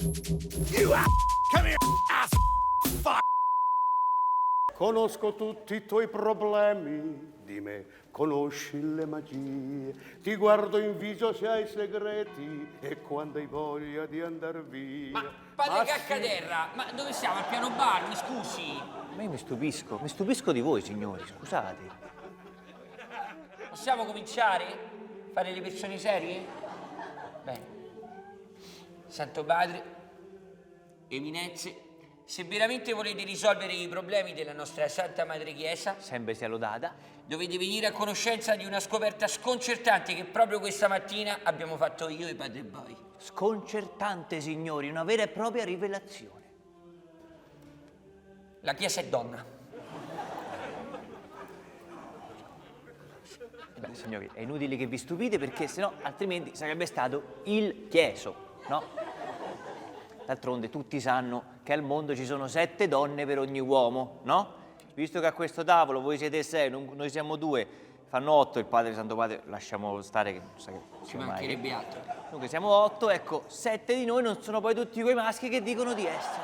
You come here, ass fuck! Conosco tutti i tuoi problemi, di me conosci le magie. Ti guardo in viso se hai segreti e quando hai voglia di andar via. Ma padre Caccaterra, ma dove siamo? Al piano bar, mi scusi? Ma io mi stupisco di voi, signori, scusate. Possiamo cominciare? Fare le persone serie? Bene. Santo Padre, Eminenze, se veramente volete risolvere i problemi della nostra Santa Madre Chiesa, Sempre sia lodata. dovete venire a conoscenza di una scoperta sconcertante che proprio questa mattina abbiamo fatto io e Padre Boy. Sconcertante, signori, una vera e propria rivelazione. La Chiesa è donna. Beh, signori, è inutile che vi stupite perché sennò altrimenti sarebbe stato il chieso, no? D'altronde tutti sanno che al mondo ci sono 7 donne per ogni uomo, no? Visto che a questo tavolo voi siete 6, noi siamo 2, fanno 8, il padre Santo Padre lasciamo stare che non sa che Ci sia mai. mancherebbe altro. Dunque siamo 8, ecco, 7 di noi non sono poi tutti quei maschi che dicono di essere.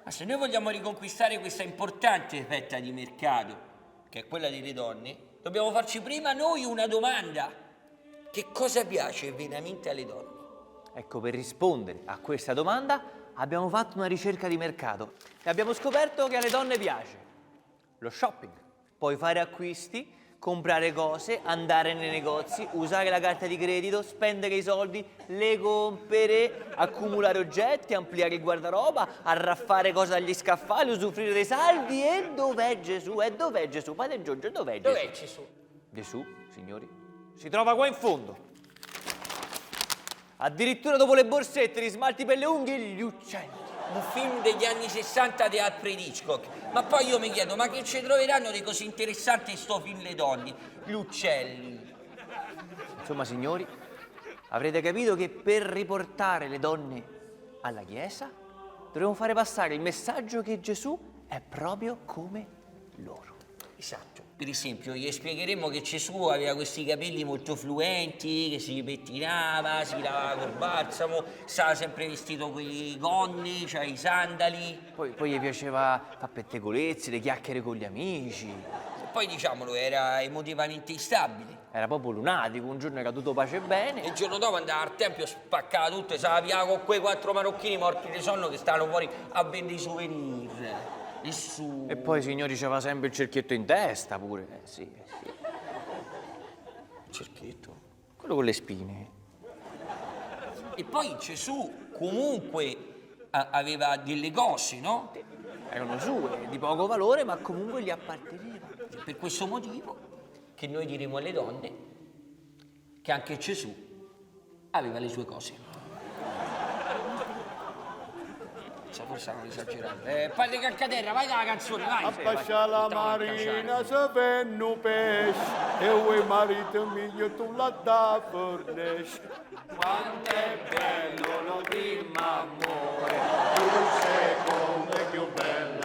Ma se noi vogliamo riconquistare questa importante fetta di mercato, che è quella delle donne, dobbiamo farci prima noi una domanda. Che cosa piace veramente alle donne? Ecco, per rispondere a questa domanda abbiamo fatto una ricerca di mercato e abbiamo scoperto che alle donne piace lo shopping. Puoi fare acquisti, comprare cose, andare nei negozi, usare la carta di credito, spendere i soldi, le compere, accumulare oggetti, ampliare il guardaroba, arraffare cose agli scaffali, usufruire dei saldi. E dov'è Gesù? E dov'è Gesù? Padre Giorgio, dov'è Gesù? Dov'è Gesù? Gesù, signori, si trova qua in fondo. Addirittura dopo le borsette, gli smalti per le unghie, gli uccelli. Un film degli anni 60 di Alfred Hitchcock. Ma poi io mi chiedo, ma che ci troveranno di così interessante in sto film le donne? Gli uccelli. Insomma, signori, avrete capito che per riportare le donne alla Chiesa dovremo fare passare il messaggio che Gesù è proprio come loro. Esatto. Per esempio, gli spiegheremmo che Gesù aveva questi capelli molto fluenti, che si pettinava, si lavava col balsamo, stava sempre vestito con i gonni, cioè i sandali. Poi gli piaceva fare pettegolezzi, le chiacchiere con gli amici. Poi, diciamolo, era emotivamente instabile. Era proprio lunatico, un giorno era tutto pace e bene. E il giorno dopo andava al tempio, spaccava tutto e stava via con quei 4 marocchini morti di sonno che stavano fuori a vendere i souvenir. E poi, signori, c'aveva sempre il cerchietto in testa pure. Sì. Cerchietto. Quello con le spine. E poi Gesù comunque aveva delle cose, no? Erano sue, di poco valore, ma comunque gli apparteneva. Per questo motivo che noi diremo alle donne che anche Gesù aveva le sue cose. Forse stavano esagerando. Padre Caccaterra, vai dalla canzone, vai! Abbascia la marina se venno pesce e vuoi marito mio tu la da fornesci. Quanto è bello lo primo amore, tu sei come più bello.